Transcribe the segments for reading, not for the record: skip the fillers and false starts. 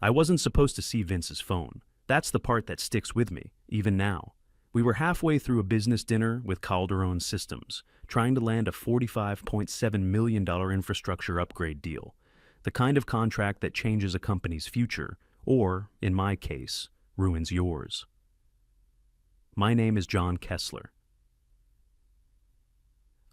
I wasn't supposed to see Vince's phone. That's the part that sticks with me, even now. We were halfway through a business dinner with Calderon Systems, trying to land a $45.7 million infrastructure upgrade deal, the kind of contract that changes a company's future, or, in my case, ruins yours. My name is John Kessler.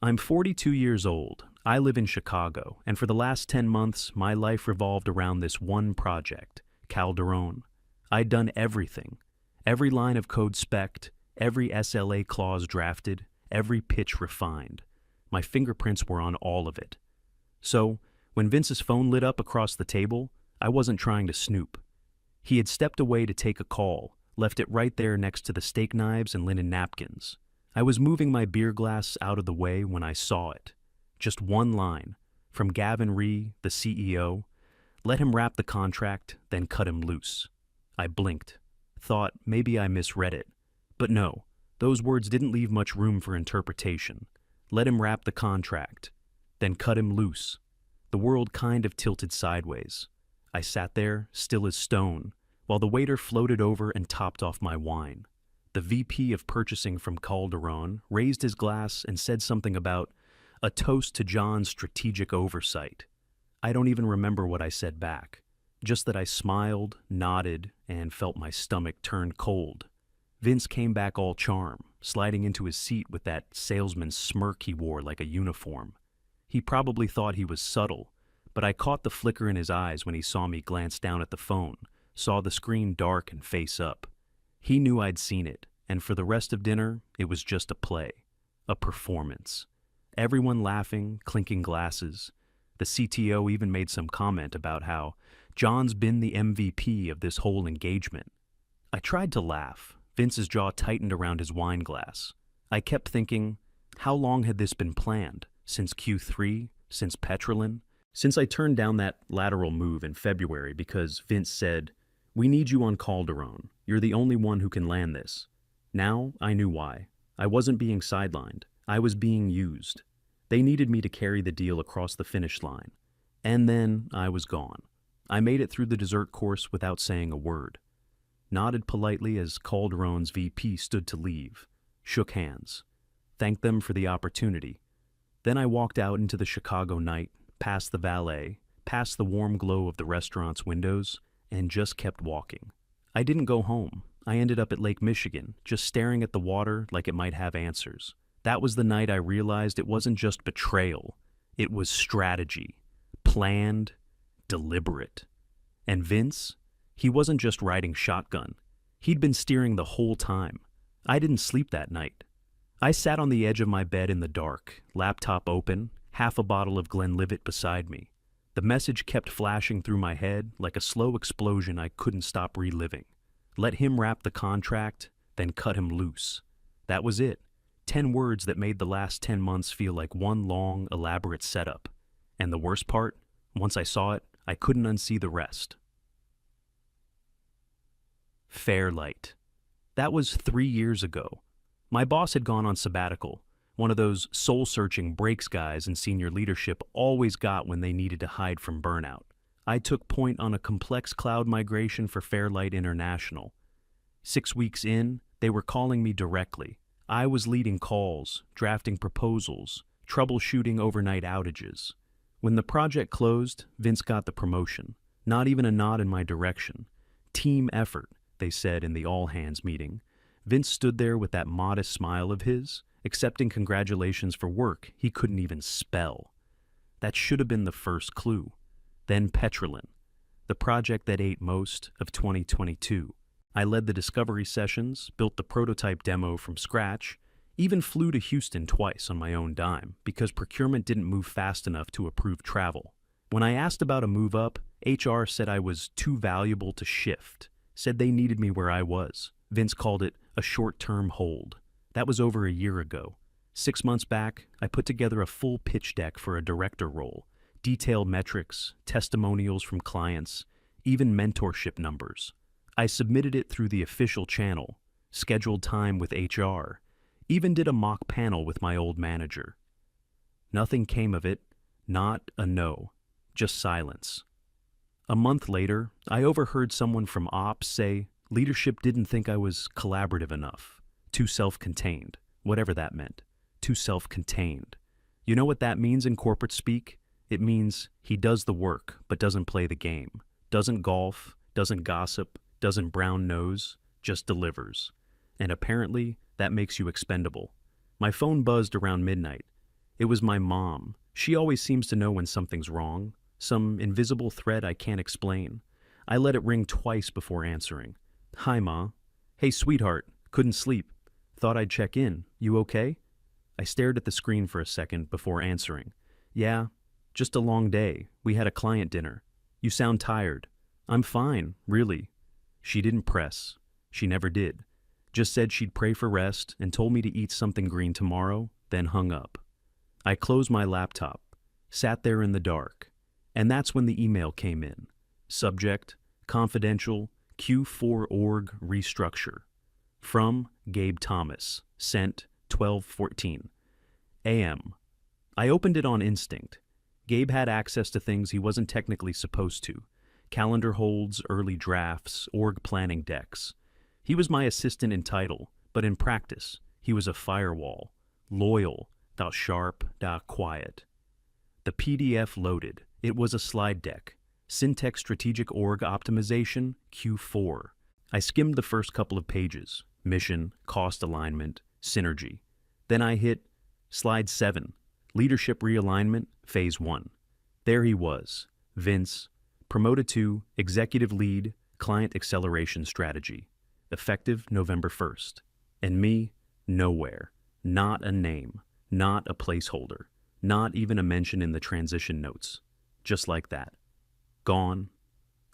I'm 42 years old. I live in Chicago, and for the last 10 months, my life revolved around this one project, Calderon. I'd done everything. Every line of code spec'd, every SLA clause drafted, every pitch refined. My fingerprints were on all of it. So, when Vince's phone lit up across the table, I wasn't trying to snoop. He had stepped away to take a call, left it right there next to the steak knives and linen napkins. I was moving my beer glass out of the way when I saw it. Just one line, from Gavin Rhee, the CEO. Let him wrap the contract, then cut him loose. I blinked, thought maybe I misread it. But no, those words didn't leave much room for interpretation. Let him wrap the contract, then cut him loose. The world kind of tilted sideways. I sat there, still as stone, while the waiter floated over and topped off my wine. The VP of purchasing from Calderon raised his glass and said something about a toast to John's strategic oversight. I don't even remember what I said back, just that I smiled, nodded, and felt my stomach turn cold. Vince came back all charm, sliding into his seat with that salesman's smirk he wore like a uniform. He probably thought he was subtle, but I caught the flicker in his eyes when he saw me glance down at the phone, saw the screen dark and face up. He knew I'd seen it, and for the rest of dinner, it was just a play, a performance. Everyone laughing, clinking glasses. The CTO even made some comment about how John's been the MVP of this whole engagement. I tried to laugh. Vince's jaw tightened around his wine glass. I kept thinking, how long had this been planned? Since Q3? Since Petrolin? Since I turned down that lateral move in February because Vince said, "We need you on Calderon. You're the only one who can land this." Now I knew why. I wasn't being sidelined. I was being used. They needed me to carry the deal across the finish line. And then I was gone. I made it through the dessert course without saying a word. Nodded politely as Calderon's VP stood to leave. Shook hands. Thanked them for the opportunity. Then I walked out into the Chicago night, past the valet, past the warm glow of the restaurant's windows, and just kept walking. I didn't go home. I ended up at Lake Michigan, just staring at the water like it might have answers. That was the night I realized it wasn't just betrayal. It was strategy. Planned, deliberate. And Vince? He wasn't just riding shotgun. He'd been steering the whole time. I didn't sleep that night. I sat on the edge of my bed in the dark, laptop open, half a bottle of Glenlivet beside me. The message kept flashing through my head like a slow explosion I couldn't stop reliving. Let him wrap the contract, then cut him loose. That was it. 10 words that made the last 10 months feel like one long, elaborate setup. And the worst part, once I saw it, I couldn't unsee the rest. Fairlight. That was 3 years ago. My boss had gone on sabbatical, one of those soul-searching breaks guys in senior leadership always got when they needed to hide from burnout. I took point on a complex cloud migration for Fairlight International. 6 weeks in, they were calling me directly. I was leading calls, drafting proposals, troubleshooting overnight outages. When the project closed, Vince got the promotion. Not even a nod in my direction. Team effort, they said in the all-hands meeting. Vince stood there with that modest smile of his, accepting congratulations for work he couldn't even spell. That should have been the first clue. Then Petrolin, the project that ate most of 2022. I led the discovery sessions, built the prototype demo from scratch, even flew to Houston twice on my own dime because procurement didn't move fast enough to approve travel. When I asked about a move up, HR said I was too valuable to shift, said they needed me where I was. Vince called it a short-term hold. That was over a year ago. 6 months back, I put together a full pitch deck for a director role, detailed metrics, testimonials from clients, even mentorship numbers. I submitted it through the official channel, scheduled time with HR, even did a mock panel with my old manager. Nothing came of it, not a no, just silence. A month later, I overheard someone from ops say leadership didn't think I was collaborative enough, too self-contained, whatever that meant, too self-contained. You know what that means in corporate speak? It means he does the work but doesn't play the game, doesn't golf, doesn't gossip, doesn't brown nose, just delivers. And apparently, that makes you expendable. My phone buzzed around midnight. It was my mom. She always seems to know when something's wrong, some invisible threat I can't explain. I let it ring twice before answering. Hi, Ma. Hey, sweetheart. Couldn't sleep. Thought I'd check in. You okay? I stared at the screen for a second before answering. Yeah, just a long day. We had a client dinner. You sound tired. I'm fine, really. She didn't press. She never did. Just said she'd pray for rest and told me to eat something green tomorrow, then hung up. I closed my laptop, sat there in the dark, and that's when the email came in. Subject, confidential, Q4 org restructure. From Gabe Thomas, sent 12:14 a.m. I opened it on instinct. Gabe had access to things he wasn't technically supposed to. Calendar holds, early drafts, org planning decks. He was my assistant in title, but in practice, he was a firewall. Loyal, thou sharp, thou quiet. The PDF loaded. It was a slide deck. Syntex Strategic Org Optimization, Q4. I skimmed the first couple of pages. Mission, cost alignment, synergy. Then I hit slide 7. Leadership realignment, phase 1. There he was, Vince, promoted to executive lead, client acceleration strategy. Effective November 1st. And me, nowhere. Not a name. Not a placeholder. Not even a mention in the transition notes. Just like that. Gone.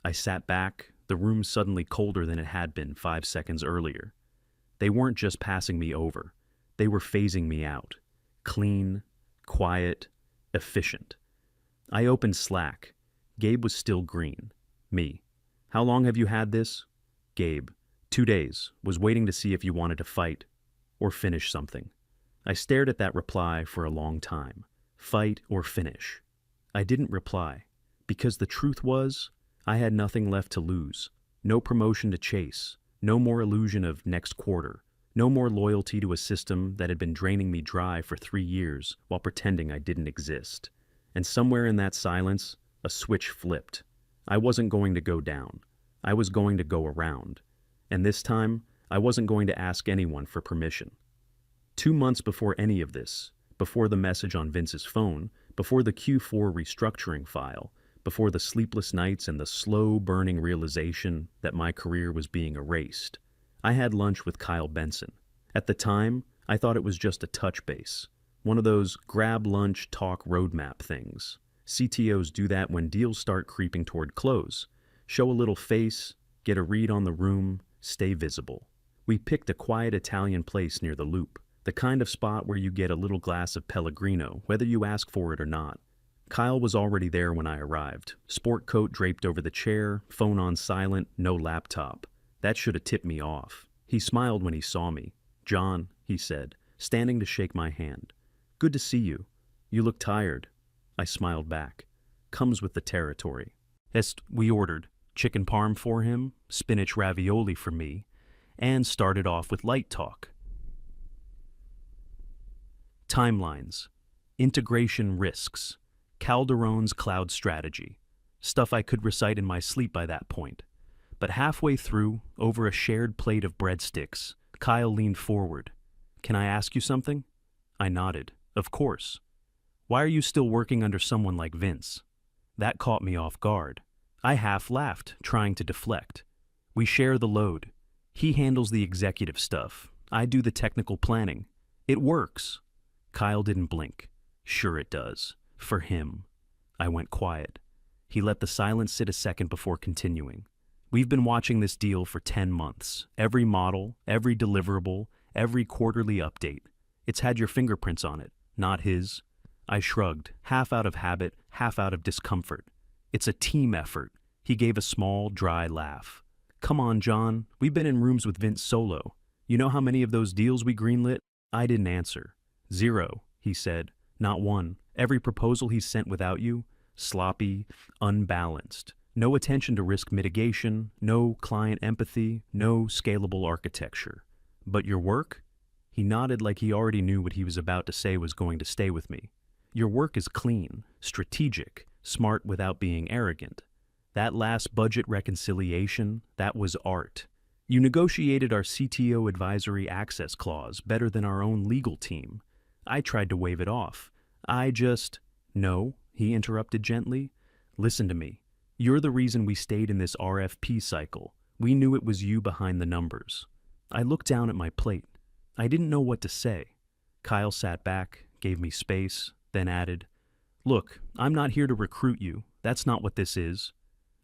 I sat back, the room suddenly colder than it had been 5 seconds earlier. They weren't just passing me over. They were phasing me out. Clean, quiet, efficient. I opened Slack. Gabe was still green. Me. How long have you had this? Gabe. 2 days. Was waiting to see if you wanted to fight or finish something. I stared at that reply for a long time. Fight or finish. I didn't reply, because the truth was, I had nothing left to lose. No promotion to chase. No more illusion of next quarter. No more loyalty to a system that had been draining me dry for 3 years while pretending I didn't exist. And somewhere in that silence, a switch flipped. I wasn't going to go down. I was going to go around. And this time, I wasn't going to ask anyone for permission. 2 months before any of this, before the message on Vince's phone, before the Q4 restructuring file, before the sleepless nights and the slow-burning realization that my career was being erased, I had lunch with Kyle Benson. At the time, I thought it was just a touch base, one of those grab lunch talk roadmap things. CTOs do that when deals start creeping toward close. Show a little face, get a read on the room, stay visible. We picked a quiet Italian place near the Loop, the kind of spot where you get a little glass of Pellegrino, whether you ask for it or not. Kyle was already there when I arrived. Sport coat draped over the chair, phone on silent, no laptop. That should have tipped me off. He smiled when he saw me. John, he said, standing to shake my hand. Good to see you. You look tired. I smiled back. Comes with the territory. We ordered chicken parm for him, spinach ravioli for me, and started off with light talk. Timelines, integration risks, Calderon's cloud strategy, stuff I could recite in my sleep by that point. But halfway through, over a shared plate of breadsticks, Kyle leaned forward. Can I ask you something? I nodded. Of course. Why are you still working under someone like Vince? That caught me off guard. I half laughed, trying to deflect. We share the load. He handles the executive stuff. I do the technical planning. It works. Kyle didn't blink. Sure it does. For him. I went quiet. He let the silence sit a second before continuing. We've been watching this deal for 10 months. Every model, every deliverable, every quarterly update. It's had your fingerprints on it, not his. I shrugged, half out of habit, half out of discomfort. It's a team effort. He gave a small, dry laugh. Come on, John. We've been in rooms with Vince solo. You know how many of those deals we greenlit? I didn't answer. 0, he said. Not one. Every proposal he sent without you, sloppy, unbalanced. No attention to risk mitigation, no client empathy, no scalable architecture. But your work? He nodded like he already knew what he was about to say was going to stay with me. Your work is clean, strategic, smart without being arrogant. That last budget reconciliation, that was art. You negotiated our CTO advisory access clause better than our own legal team. I tried to wave it off. No, he interrupted gently. Listen to me. You're the reason we stayed in this RFP cycle. We knew it was you behind the numbers. I looked down at my plate. I didn't know what to say. Kyle sat back, gave me space, then added, "Look, I'm not here to recruit you. That's not what this is."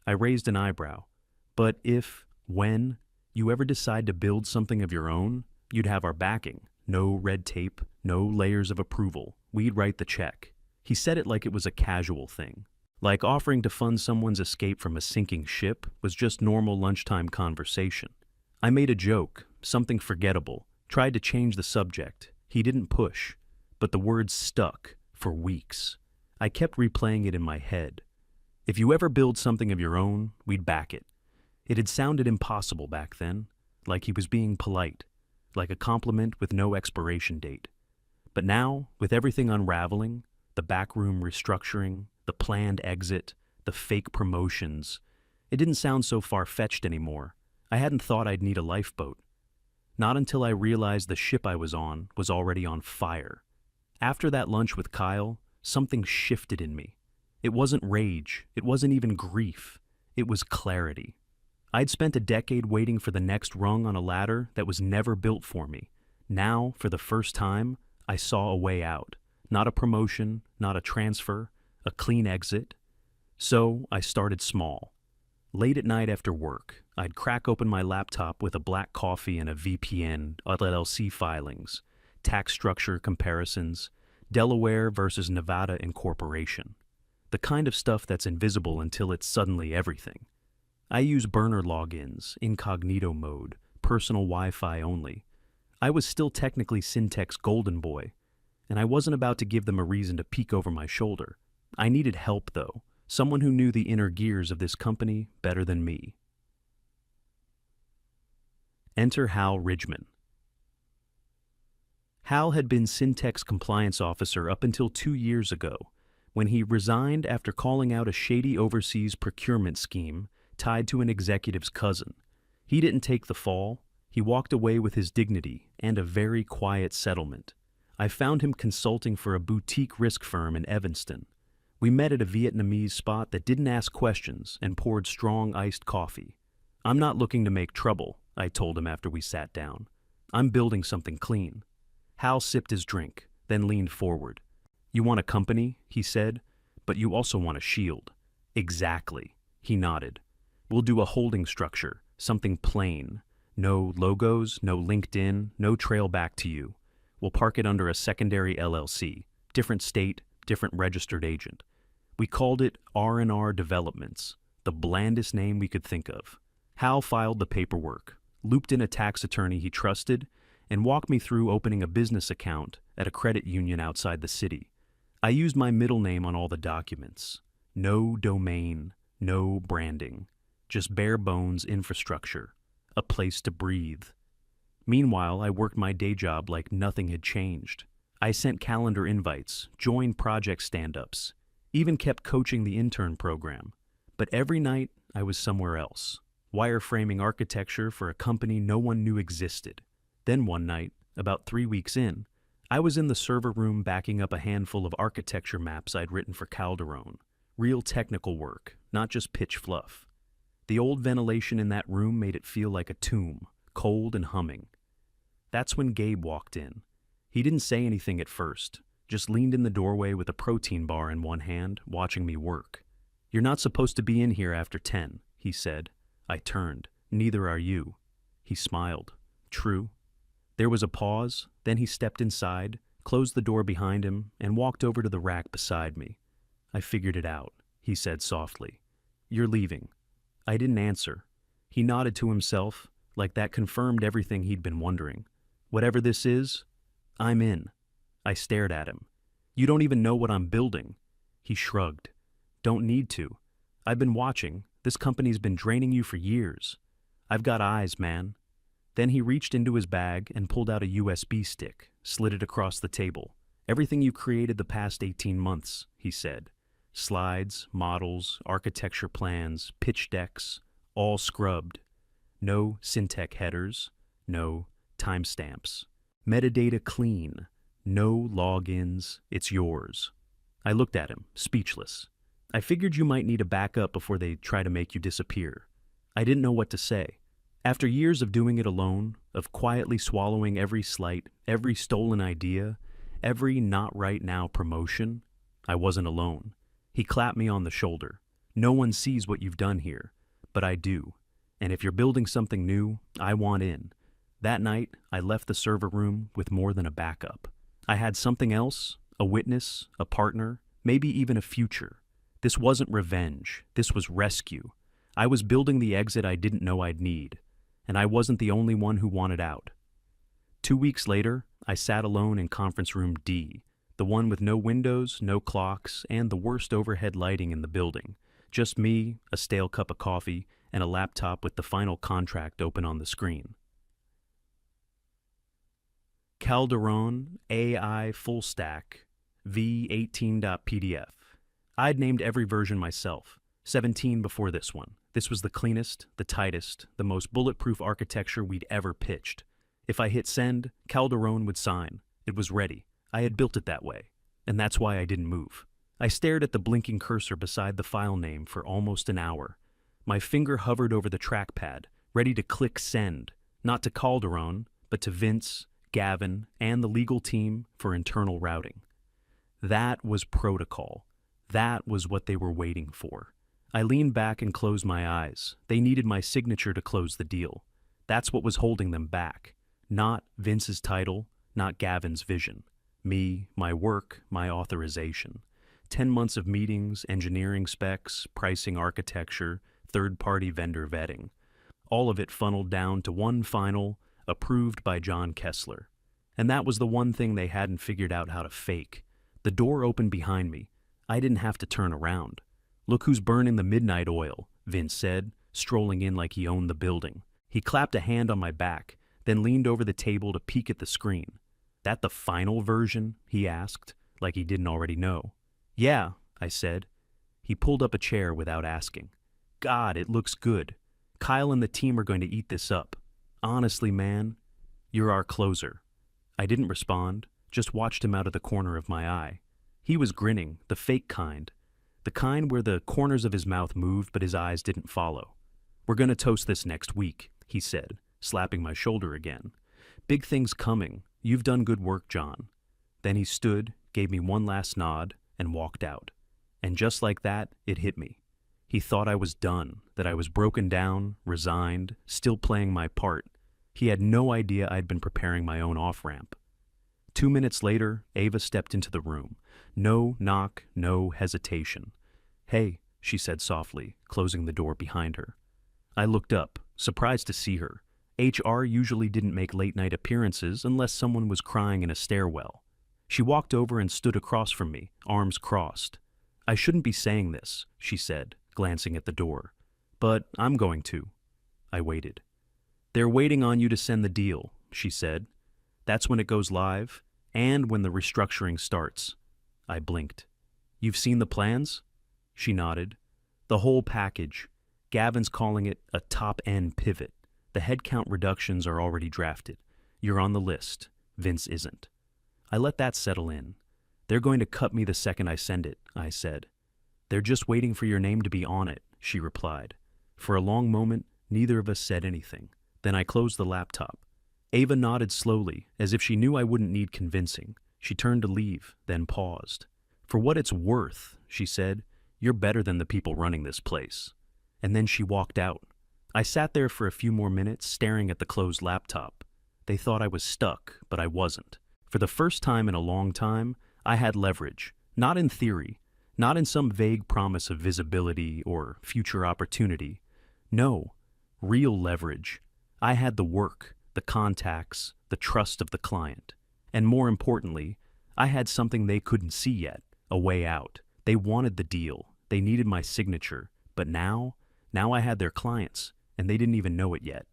I raised an eyebrow. "But when you ever decide to build something of your own, you'd have our backing. No red tape, no layers of approval. We'd write the check." He said it like it was a casual thing. Like offering to fund someone's escape from a sinking ship was just normal lunchtime conversation. I made a joke, something forgettable, tried to change the subject. He didn't push, but the words stuck for weeks. I kept replaying it in my head. If you ever build something of your own, we'd back it. It had sounded impossible back then, like he was being polite, like a compliment with no expiration date. But now, with everything unraveling, the backroom restructuring, the planned exit, the fake promotions, it didn't sound so far-fetched anymore. I hadn't thought I'd need a lifeboat. Not until I realized the ship I was on was already on fire. After that lunch with Kyle, something shifted in me. It wasn't rage, it wasn't even grief, it was clarity. I'd spent a decade waiting for the next rung on a ladder that was never built for me. Now, for the first time, I saw a way out. Not a promotion, not a transfer, a clean exit. So I started small. Late at night after work, I'd crack open my laptop with a black coffee and a VPN, LLC filings, tax structure comparisons, Delaware versus Nevada incorporation. The kind of stuff that's invisible until it's suddenly everything. I use burner logins, incognito mode, personal Wi-Fi only. I was still technically Syntech's golden boy, and I wasn't about to give them a reason to peek over my shoulder. I needed help, though, someone who knew the inner gears of this company better than me. Enter Hal Ridgman. Hal had been Syntech's compliance officer up until 2 years ago, when he resigned after calling out a shady overseas procurement scheme tied to an executive's cousin. He didn't take the fall. He walked away with his dignity and a very quiet settlement. I found him consulting for a boutique risk firm in Evanston. We met at a Vietnamese spot that didn't ask questions and poured strong iced coffee. "I'm not looking to make trouble," I told him after we sat down. "I'm building something clean." Hal sipped his drink, then leaned forward. "You want a company," he said, "but you also want a shield." "Exactly," he nodded. "We'll do a holding structure, something plain. No logos, no LinkedIn, no trail back to you. We'll park it under a secondary LLC, different state, different registered agent. We called it R&R Developments, the blandest name we could think of. Hal filed the paperwork, looped in a tax attorney he trusted, and walked me through opening a business account at a credit union outside the city. I used my middle name on all the documents. No domain, no branding, just bare bones infrastructure, a place to breathe. Meanwhile, I worked my day job like nothing had changed. I sent calendar invites, joined project stand-ups, even kept coaching the intern program. But every night, I was somewhere else, wireframing architecture for a company no one knew existed. Then one night, about 3 weeks in, I was in the server room backing up a handful of architecture maps I'd written for Calderon. Real technical work, not just pitch fluff. The old ventilation in that room made it feel like a tomb, cold and humming. That's when Gabe walked in. He didn't say anything at first, just leaned in the doorway with a protein bar in one hand, watching me work. "You're not supposed to be in here after 10, he said. I turned. "Neither are you." He smiled. "True." There was a pause, then he stepped inside, closed the door behind him, and walked over to the rack beside me. "I figured it out," he said softly. "You're leaving." I didn't answer. He nodded to himself, like that confirmed everything he'd been wondering. "Whatever this is, I'm in." I stared at him. "You don't even know what I'm building." He shrugged. "Don't need to. I've been watching. This company's been draining you for years. I've got eyes, man." Then he reached into his bag and pulled out a USB stick, slid it across the table. "Everything you created the past 18 months, he said. Slides, models, architecture plans, pitch decks, all scrubbed. No Syntec headers, no timestamps. Metadata clean, no logins, it's yours." I looked at him, speechless. "I figured you might need a backup before they try to make you disappear." I didn't know what to say. After years of doing it alone, of quietly swallowing every slight, every stolen idea, every not right now promotion, I wasn't alone. He clapped me on the shoulder. "No one sees what you've done here, but I do. And if you're building something new, I want in." That night, I left the server room with more than a backup. I had something else, a witness, a partner, maybe even a future. This wasn't revenge. This was rescue. I was building the exit I didn't know I'd need, and I wasn't the only one who wanted out. 2 weeks later, I sat alone in conference room D, the one with no windows, no clocks, and the worst overhead lighting in the building. Just me, a stale cup of coffee, and a laptop with the final contract open on the screen. Calderon AI Full Stack v18.pdf. I'd named every version myself, 17 before this one. This was the cleanest, the tightest, the most bulletproof architecture we'd ever pitched. If I hit send, Calderon would sign. It was ready. I had built it that way, and that's why I didn't move. I stared at the blinking cursor beside the file name for almost an hour. My finger hovered over the trackpad, ready to click send, not to Calderon, but to Vince, Gavin, and the legal team for internal routing. That was protocol. That was what they were waiting for. I leaned back and closed my eyes. They needed my signature to close the deal. That's what was holding them back. Not Vince's title, not Gavin's vision. Me, my work, my authorization. 10 months of meetings, engineering specs, pricing architecture, third-party vendor vetting. All of it funneled down to one final, approved by John Kessler. And that was the one thing they hadn't figured out how to fake. The door opened behind me. I didn't have to turn around. "Look who's burning the midnight oil," Vince said, strolling in like he owned the building. He clapped a hand on my back, then leaned over the table to peek at the screen. "That the final version?" he asked, like he didn't already know. "Yeah," I said. He pulled up a chair without asking. "God, it looks good. Kyle and the team are going to eat this up. Honestly, man, you're our closer." I didn't respond, just watched him out of the corner of my eye. He was grinning, the fake kind. The kind where the corners of his mouth moved but his eyes didn't follow. "We're going to toast this next week," he said, slapping my shoulder again. "Big things coming. You've done good work, John." Then he stood, gave me one last nod, and walked out. And just like that, it hit me. He thought I was done, that I was broken down, resigned, still playing my part. He had no idea I'd been preparing my own off-ramp. 2 minutes later, Ava stepped into the room. No knock, no hesitation. "Hey," she said softly, closing the door behind her. I looked up, surprised to see her. HR usually didn't make late-night appearances unless someone was crying in a stairwell. She walked over and stood across from me, arms crossed. "I shouldn't be saying this," she said, glancing at the door. "But I'm going to." I waited. "They're waiting on you to send the deal," she said. "That's when it goes live, and when the restructuring starts." I blinked. "You've seen the plans?" She nodded. "The whole package. Gavin's calling it a top-end pivot. The headcount reductions are already drafted. You're on the list. Vince isn't." I let that settle in. "They're going to cut me the second I send it," I said. "They're just waiting for your name to be on it," she replied. For a long moment, neither of us said anything. Then I closed the laptop. Ava nodded slowly, as if she knew I wouldn't need convincing. She turned to leave, then paused. "For what it's worth," she said, "you're better than the people running this place." And then she walked out. I sat there for a few more minutes, staring at the closed laptop. They thought I was stuck, but I wasn't. For the first time in a long time, I had leverage. Not in theory, not in some vague promise of visibility or future opportunity. No, real leverage. I had the work, the contacts, the trust of the client. And more importantly, I had something they couldn't see yet, a way out. They wanted the deal. They needed my signature. But now Now I had their clients, and they didn't even know it yet.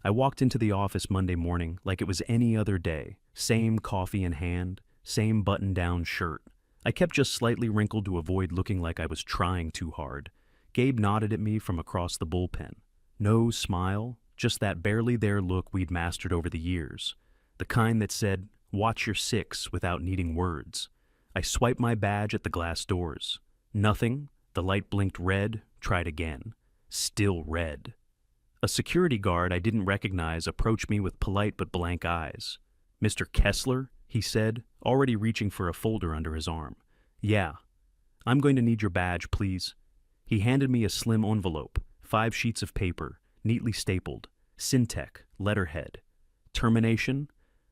I walked into the office Monday morning like it was any other day. Same coffee in hand, same button-down shirt. I kept just slightly wrinkled to avoid looking like I was trying too hard. Gabe nodded at me from across the bullpen. No smile, just that barely there look we'd mastered over the years. The kind that said, "Watch your six," without needing words. I swiped my badge at the glass doors. Nothing. The light blinked red. Tried again. Still red. A security guard I didn't recognize approached me with polite but blank eyes. "Mr. Kessler?" he said, already reaching for a folder under his arm. "Yeah. I'm going to need your badge, please." He handed me a slim envelope, 5 sheets of paper, neatly stapled. Syntech, letterhead. Termination?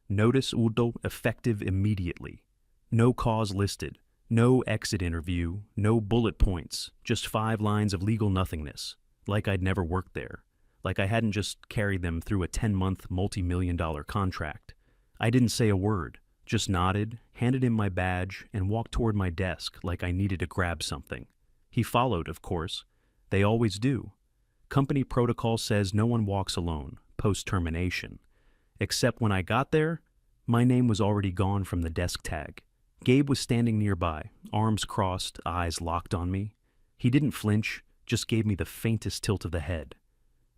Notice udo effective immediately. No cause listed. No exit interview. No bullet points. Just 5 lines of legal nothingness. Like I'd never worked there. Like I hadn't just carried them through a 10-month, multi-million-dollar contract. I didn't say a word. Just nodded, handed him my badge, and walked toward my desk like I needed to grab something. He followed, of course. They always do. Company protocol says no one walks alone, post-termination. Except when I got there, my name was already gone from the desk tag. Gabe was standing nearby, arms crossed, eyes locked on me. He didn't flinch, just gave me the faintest tilt of the head.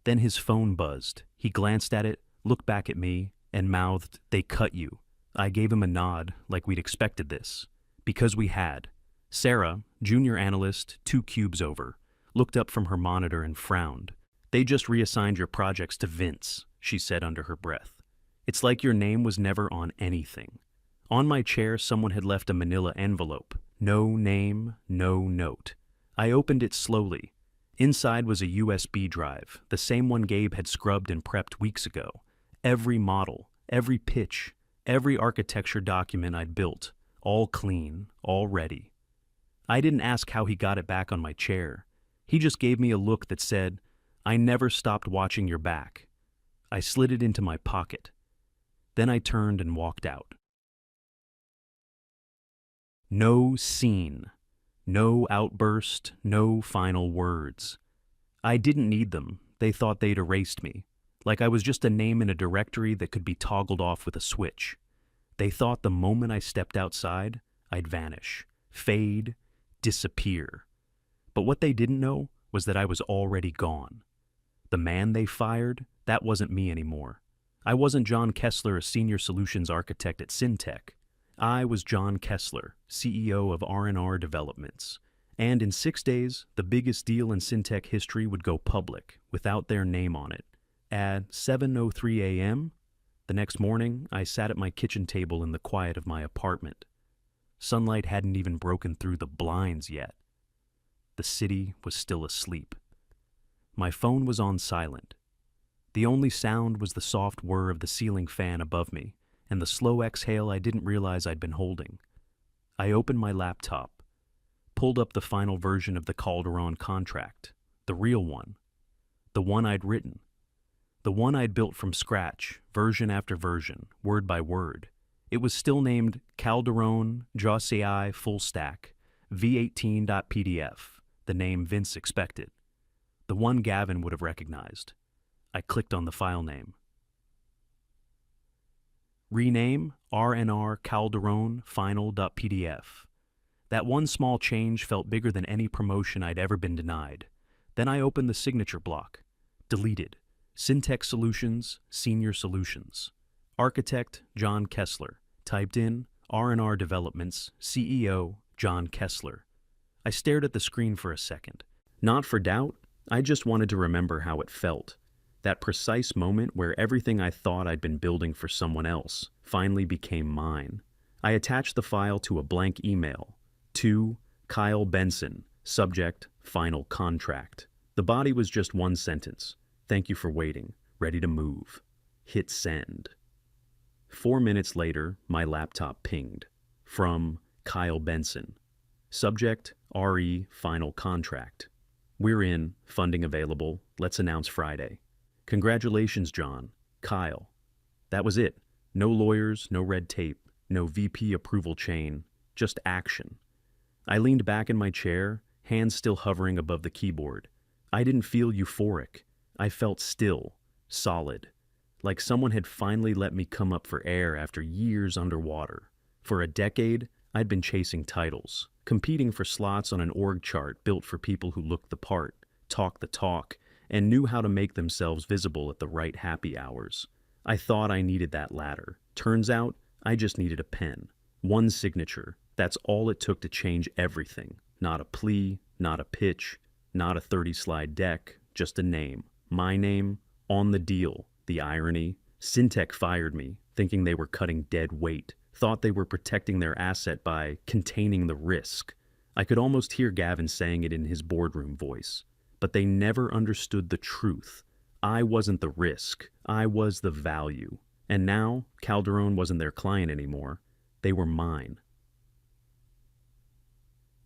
Then his phone buzzed. He glanced at it, looked back at me, and mouthed, "They cut you." I gave him a nod, like we'd expected this. Because we had. Sarah, junior analyst, 2 cubes over, looked up from her monitor and frowned. "They just reassigned your projects to Vince," she said under her breath. "It's like your name was never on anything." On my chair, someone had left a manila envelope. No name, no note. I opened it slowly. Inside was a USB drive, the same one Gabe had scrubbed and prepped weeks ago. Every model, every pitch, every architecture document I'd built, all clean, all ready. I didn't ask how he got it back on my chair. He just gave me a look that said, "I never stopped watching your back." I slid it into my pocket. Then I turned and walked out. No scene. No outburst, no final words. I didn't need them. They thought they'd erased me. Like I was just a name in a directory that could be toggled off with a switch. They thought the moment I stepped outside, I'd vanish, fade, disappear. But what they didn't know was that I was already gone. The man they fired, that wasn't me anymore. I wasn't John Kessler, a senior solutions architect at Syntech. I was John Kessler, CEO of R&R Developments. And in 6 days, the biggest deal in Syntech history would go public, without their name on it. At 7:03 a.m., the next morning, I sat at my kitchen table in the quiet of my apartment. Sunlight hadn't even broken through the blinds yet. The city was still asleep. My phone was on silent. The only sound was the soft whir of the ceiling fan above me, and the slow exhale I didn't realize I'd been holding. I opened my laptop, pulled up the final version of the Calderon contract, the real one, the one I'd written, the one I'd built from scratch, version after version, word by word. It was still named Calderon JAWCI Full Stack V18.pdf, the name Vince expected, the one Gavin would have recognized. I clicked on the file name. Rename RNR Calderon Final.pdf. That one small change felt bigger than any promotion I'd ever been denied. Then I opened the signature block. Deleted. Syntech Solutions, Senior Solutions. Architect, John Kessler. Typed in, R&R Developments, CEO, John Kessler. I stared at the screen for a second. Not for doubt, I just wanted to remember how it felt. That precise moment where everything I thought I'd been building for someone else finally became mine. I attached the file to a blank email. To Kyle Benson, subject, final contract. The body was just one sentence. Thank you for waiting. Ready to move. Hit send. 4 minutes later, my laptop pinged. From Kyle Benson. Subject, RE, final contract. We're in, funding available, let's announce Friday. Congratulations, John. Kyle. That was it. No lawyers, no red tape, no VP approval chain, just action. I leaned back in my chair, hands still hovering above the keyboard. I didn't feel euphoric. I felt still, solid, like someone had finally let me come up for air after years underwater. For a decade, I'd been chasing titles, competing for slots on an org chart built for people who looked the part, talked the talk, and knew how to make themselves visible at the right happy hours. I thought I needed that ladder. Turns out, I just needed a pen. One signature. That's all it took to change everything. Not a plea, not a pitch, not a 30-slide deck, just a name. My name, on the deal. The irony. Syntech fired me, thinking they were cutting dead weight. Thought they were protecting their asset by containing the risk. I could almost hear Gavin saying it in his boardroom voice. But they never understood the truth. I wasn't the risk. I was the value. And now, Calderon wasn't their client anymore. They were mine.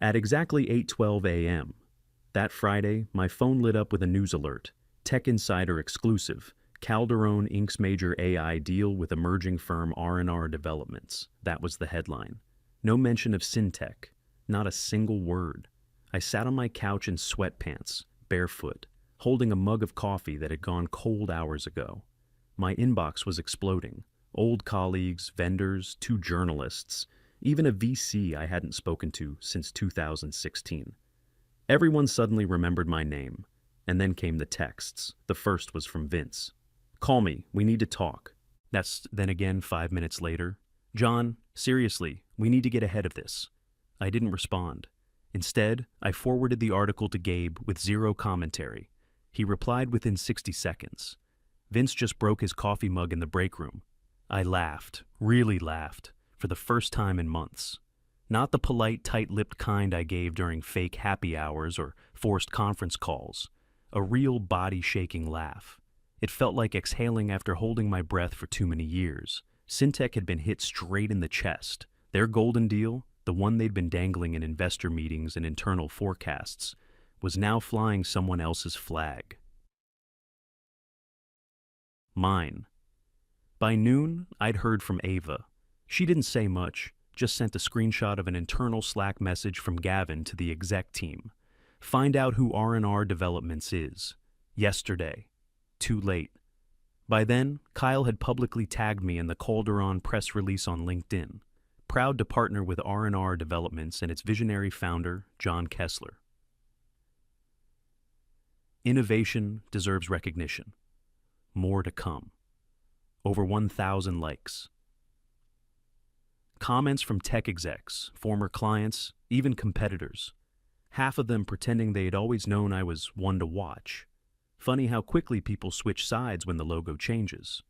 At exactly 8:12 a.m. that Friday, my phone lit up with a news alert. Tech Insider exclusive. Calderon inks major AI deal with emerging firm R&R Developments. That was the headline. No mention of Syntech. Not a single word. I sat on my couch in sweatpants, barefoot, holding a mug of coffee that had gone cold hours ago. My inbox was exploding. Old colleagues, vendors, 2 journalists, even a VC I hadn't spoken to since 2016. Everyone suddenly remembered my name. And then came the texts. The first was from Vince. "Call me, we need to talk." That's then again 5 minutes later. "John, seriously, we need to get ahead of this." I didn't respond. Instead, I forwarded the article to Gabe with 0 commentary. He replied within 60 seconds. Vince just broke his coffee mug in the break room. I laughed, really laughed, for the first time in months. Not the polite, tight-lipped kind I gave during fake happy hours or forced conference calls. A real body-shaking laugh. It felt like exhaling after holding my breath for too many years. Syntech had been hit straight in the chest. Their golden deal, the one they'd been dangling in investor meetings and internal forecasts, was now flying someone else's flag. Mine. By noon, I'd heard from Ava. She didn't say much, just sent a screenshot of an internal Slack message from Gavin to the exec team. Find out who R&R Developments is. Yesterday. Too late. By then, Kyle had publicly tagged me in the Calderon press release on LinkedIn. Proud to partner with R&R Developments and its visionary founder, John Kessler. Innovation deserves recognition. More to come. Over 1,000 likes. Comments from tech execs, former clients, even competitors. Half of them pretending they had always known I was one to watch. Funny how quickly people switch sides when the logo changes.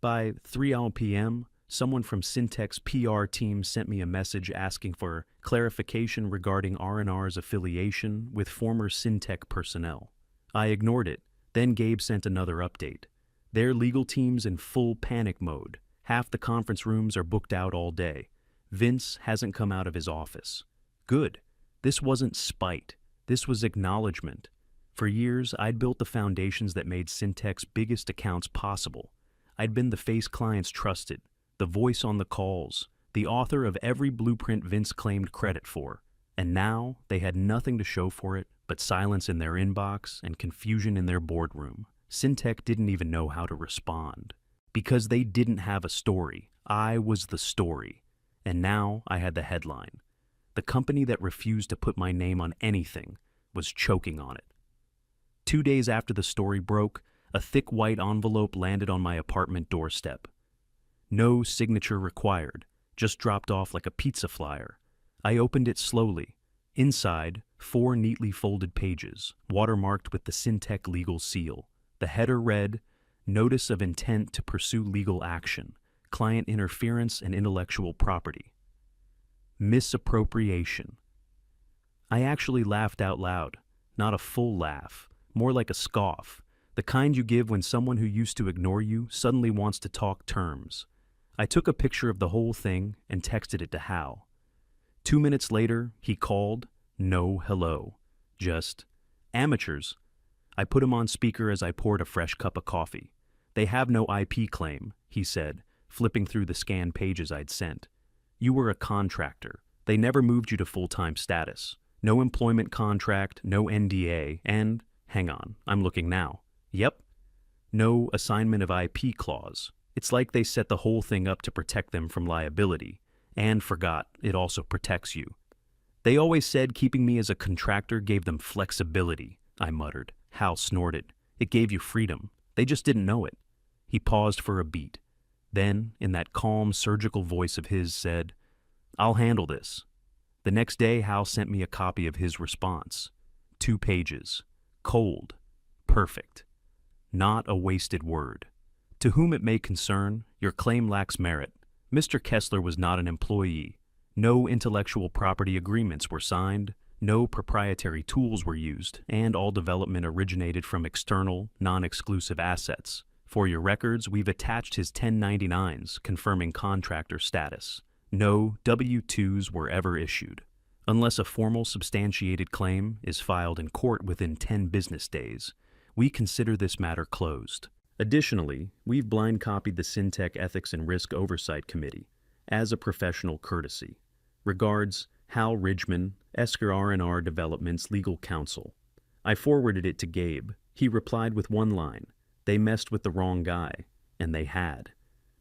By 3 p.m., someone from Syntech's PR team sent me a message asking for clarification regarding R&R's affiliation with former Syntech personnel. I ignored it. Then Gabe sent another update. Their legal team's in full panic mode. Half the conference rooms are booked out all day. Vince hasn't come out of his office. Good. This wasn't spite. This was acknowledgement. For years, I'd built the foundations that made Syntech's biggest accounts possible. I'd been the face clients trusted, the voice on the calls, the author of every blueprint Vince claimed credit for. And now, they had nothing to show for it but silence in their inbox and confusion in their boardroom. Syntech didn't even know how to respond. Because they didn't have a story. I was the story. And now I had the headline. The company that refused to put my name on anything was choking on it. 2 days after the story broke, a thick white envelope landed on my apartment doorstep. No signature required, just dropped off like a pizza flyer. I opened it slowly. Inside, 4 neatly folded pages, watermarked with the Syntech legal seal. The header read, "Notice of intent to pursue legal action, client interference and intellectual property." Misappropriation. I actually laughed out loud, not a full laugh, more like a scoff, the kind you give when someone who used to ignore you suddenly wants to talk terms. I took a picture of the whole thing and texted it to Hal. 2 minutes later, he called, no hello, just, "Amateurs." I put him on speaker as I poured a fresh cup of coffee. "They have no IP claim," he said, flipping through the scanned pages I'd sent. "You were a contractor. They never moved you to full-time status. No employment contract, no NDA, and, Hang on, I'm looking now. Yep. No assignment of IP clause. It's like they set the whole thing up to protect them from liability, and forgot it also protects you. They always said keeping me as a contractor gave them flexibility, I muttered. Hal snorted. It gave you freedom. They just didn't know it. He paused for a beat. Then, in that calm, surgical voice of his, said, I'll handle this. The next day, Hal sent me a copy of his response. 2 pages. Cold. Perfect. Not a wasted word. To whom it may concern, your claim lacks merit. Mr. Kessler was not an employee. No intellectual property agreements were signed, no proprietary tools were used, and all development originated from external, non-exclusive assets. For your records, we've attached his 1099s confirming contractor status. No W-2s were ever issued. Unless a formal substantiated claim is filed in court within 10 business days, we consider this matter closed. Additionally, we've blind copied the Syntec Ethics and Risk Oversight Committee as a professional courtesy. Regards, Hal Ridgman, Esker R&R Development's legal counsel. I forwarded it to Gabe. He replied with one line. They messed with the wrong guy. And they had.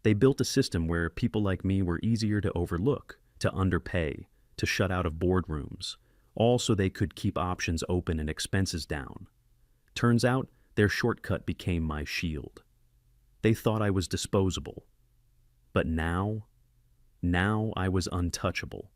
They built a system where people like me were easier to overlook, to underpay, to shut out of boardrooms, all so they could keep options open and expenses down. Turns out, their shortcut became my shield. They thought I was disposable. But now I was untouchable.